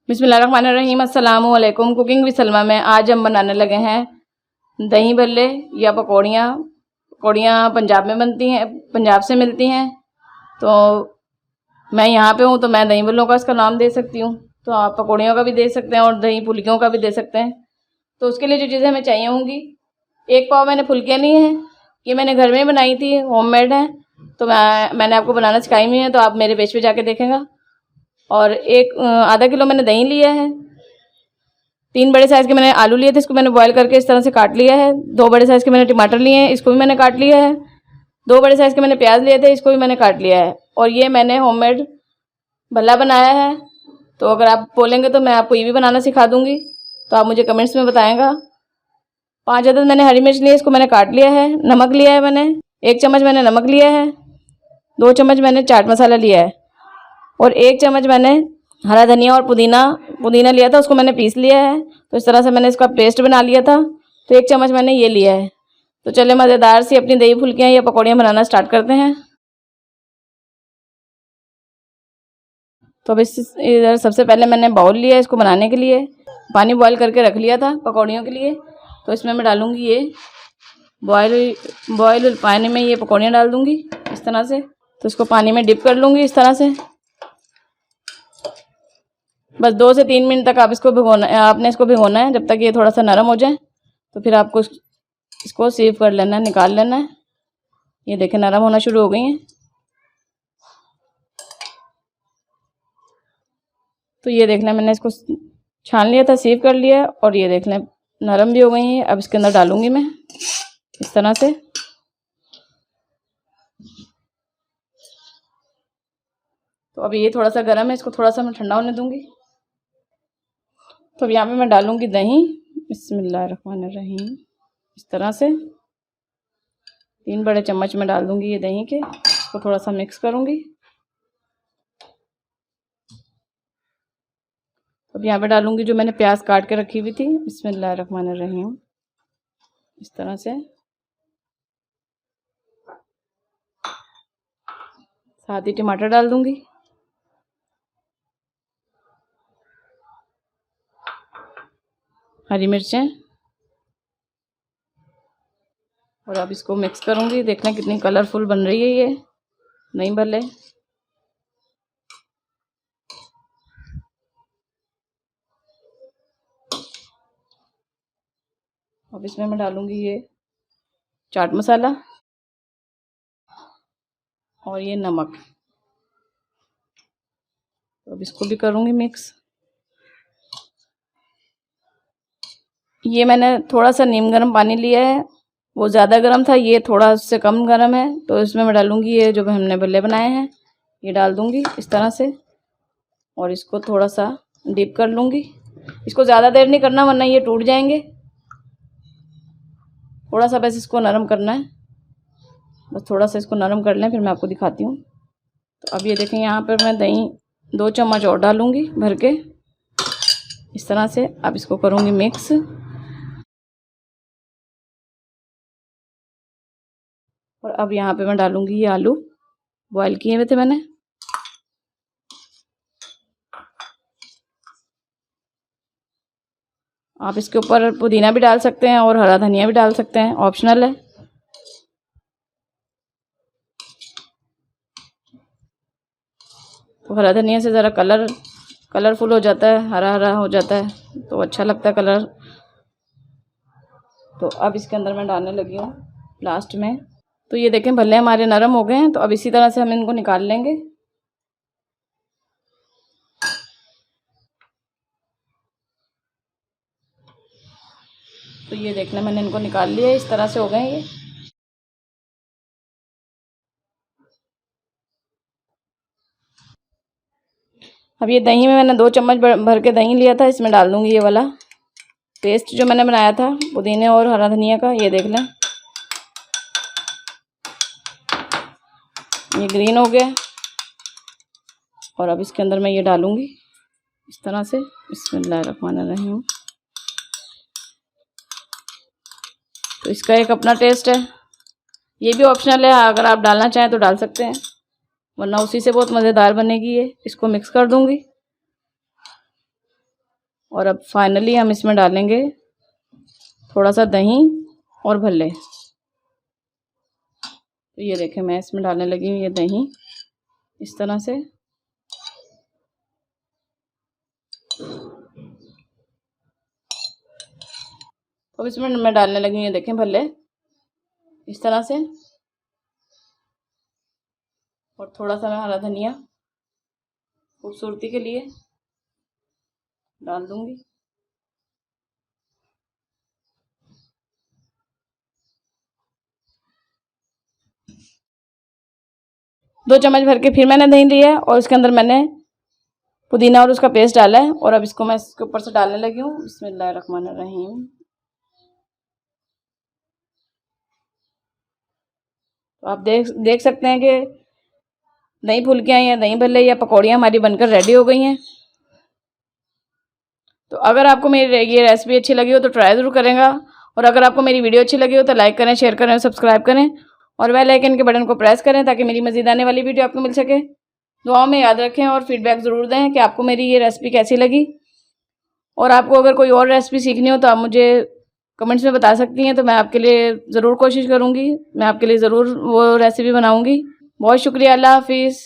बिस्मिल्लाहिर्रहमानिर्रहीम। अस्सलामु अलैकुम। कुकिंग विद सलमा में आज हम बनाने लगे हैं दही भल्ले या पकौड़ियाँ। पकौड़ियाँ पंजाब में बनती हैं, पंजाब से मिलती हैं। तो मैं यहाँ पे हूँ तो मैं दही भल्लों का इसका नाम दे सकती हूँ, तो आप पकौड़ियों का भी दे सकते हैं और दही फुल्कियों का भी दे सकते हैं। तो उसके लिए जो चीज़ें हमें चाहिए होंगी, 1 पाव मैंने फुल्कियाँ ली हैं। ये मैंने घर में बनाई थी, होममेड है, तो मैंने आपको बनाना सिखाई हुई है, तो आप मेरे पेज पे जाके देखेंगे। और आधा किलो मैंने दही लिया है। 3 बड़े साइज़ के मैंने आलू लिए थे, इसको मैंने बॉयल करके इस तरह से काट लिया है। 2 बड़े साइज़ के मैंने टमाटर लिए हैं, इसको भी मैंने काट लिया है। 2 बड़े साइज़ के मैंने प्याज लिए थे, इसको भी मैंने काट लिया है। और ये मैंने होममेड भल्ला बनाया है। तो अगर आप बोलेंगे तो मैं आपको ये भी बनाना सिखा दूँगी, तो आप मुझे कमेंट्स में बताएँगा। 5 अदद मैंने हरी मिर्च ली है, इसको मैंने काट लिया है। नमक लिया है मैंने, 1 चम्मच मैंने नमक लिया है। 2 चम्मच मैंने चाट मसाला लिया है और 1 चम्मच मैंने हरा धनिया और पुदीना लिया था, उसको मैंने पीस लिया है। तो इस तरह से मैंने इसका पेस्ट बना लिया था। तो 1 चम्मच मैंने ये लिया है। तो चले मज़ेदार सी अपनी दही फुल्कियाँ या पकौड़ियाँ बनाना स्टार्ट करते हैं। तो अब इधर सबसे पहले मैंने बाउल लिया है इसको बनाने के लिए। पानी बॉयल करके रख लिया था पकौड़ियों के लिए। तो इसमें मैं डालूँगी ये बॉयल पानी में ये पकौड़ियाँ डाल दूँगी इस तरह से। तो इसको पानी में डिप कर लूँगी इस तरह से। बस 2 से 3 मिनट तक आपने इसको भिगोना है, जब तक ये थोड़ा सा नरम हो जाए। तो फिर आपको इसको सेव कर लेना है, निकाल लेना है। ये देखें नरम होना शुरू हो गई हैं। तो ये देख लें मैंने इसको छान लिया था, सेव कर लिया है, और ये देख लें नरम भी हो गई हैं। अब इसके अंदर डालूंगी मैं इस तरह से। तो अब ये थोड़ा सा गर्म है, इसको थोड़ा सा मैं ठंडा होने दूंगी। तो अब यहाँ पे मैं डालूंगी दही। बिस्मिल्लाहिर्रहमानिर्रहीम। इस तरह से 3 बड़े चम्मच में डाल दूंगी ये दही के। इसको थोड़ा सा मिक्स करूंगी। अब यहाँ पे डालूंगी जो मैंने प्याज काट के रखी हुई थी। बिस्मिल्लाहिर्रहमानिर्रहीम। इस तरह से साथ ही टमाटर डाल दूंगी। हरी मिर्चें, और अब इसको मिक्स करूंगी। देखना कितनी कलरफुल बन रही है ये दही भल्ले। अब इसमें मैं डालूंगी ये चाट मसाला और ये नमक। तो अब इसको भी करूंगी मिक्स। ये मैंने थोड़ा सा नीम गर्म पानी लिया है, वो ज़्यादा गर्म था, ये थोड़ा उससे कम गर्म है। तो इसमें मैं डालूंगी ये जो हमने भल्ले बनाए हैं, ये डाल दूंगी इस तरह से। और इसको थोड़ा सा डीप कर लूँगी। इसको ज़्यादा देर नहीं करना वरना ये टूट जाएंगे। थोड़ा सा बस इसको नरम करना है, बस थोड़ा सा इसको नरम कर लें, फिर मैं आपको दिखाती हूँ। तो अब ये देखें यहाँ पर मैं दही 2 चम्मच और डालूँगी भर के इस तरह से। अब इसको करूँगी मिक्स। और अब यहाँ पे मैं डालूँगी ये आलू बॉयल किए हुए थे मैंने। आप इसके ऊपर पुदीना भी डाल सकते हैं और हरा धनिया भी डाल सकते हैं, ऑप्शनल है। तो हरा धनिया से ज़रा कलरफुल हो जाता है, हरा हरा हो जाता है, तो अच्छा लगता है कलर। तो अब इसके अंदर मैं डालने लगी हूँ लास्ट में। तो ये देखें भल्ले हमारे नरम हो गए हैं। तो अब इसी तरह से हम इनको निकाल लेंगे। तो ये देखना मैंने इनको निकाल लिया, इस तरह से हो गए ये। अब ये दही में मैंने 2 चम्मच भर के दही लिया था, इसमें डाल दूँगी ये वाला पेस्ट जो मैंने बनाया था पुदीने और हरा धनिया का। ये देख लें ये ग्रीन हो गया। और अब इसके अंदर मैं ये डालूँगी इस तरह से। बिस्मिल्लाहिर्रहमानिर्रहीम। तो इसका एक अपना टेस्ट है, ये भी ऑप्शनल है, अगर आप डालना चाहें तो डाल सकते हैं, वरना उसी से बहुत मज़ेदार बनेगी ये। इसको मिक्स कर दूँगी। और अब फाइनली हम इसमें डालेंगे थोड़ा सा दही और भल्ले। तो ये देखें मैं इसमें डालने लगी हूँ ये दही इस तरह से। अब इसमें मैं डालने लगी हूँ ये देखें भल्ले इस तरह से, और थोड़ा सा मैं हरा धनिया खूबसूरती के लिए डाल दूंगी। दो चम्मच भर के फिर मैंने दही लिया है और इसके अंदर मैंने पुदीना और उसका पेस्ट डाला है, और अब इसको मैं इसके ऊपर से डालने लगी हूँ। बिस्मिल्लाहिर्रहमानिर्रहीम। तो आप देख सकते हैं कि दही फुल्कियाँ या दही भल्ले या पकौड़ियाँ हमारी बनकर रेडी हो गई हैं। तो अगर आपको मेरी ये रेसिपी अच्छी लगी हो तो ट्राई ज़रूर करेगा, और अगर आपको मेरी वीडियो अच्छी लगी हो तो लाइक करें, शेयर करें, सब्सक्राइब करें और बेल आइकन के बटन को प्रेस करें ताकि मेरी मज़ीद आने वाली वीडियो आपको मिल सके। दुआओं में याद रखें और फीडबैक ज़रूर दें कि आपको मेरी ये रेसिपी कैसी लगी, और आपको अगर कोई और रेसिपी सीखनी हो तो आप मुझे कमेंट्स में बता सकती हैं, तो मैं आपके लिए ज़रूर कोशिश करूँगी, मैं आपके लिए ज़रूर वो रेसिपी बनाऊँगी। बहुत शुक्रिया, अल्लाह हाफिज़।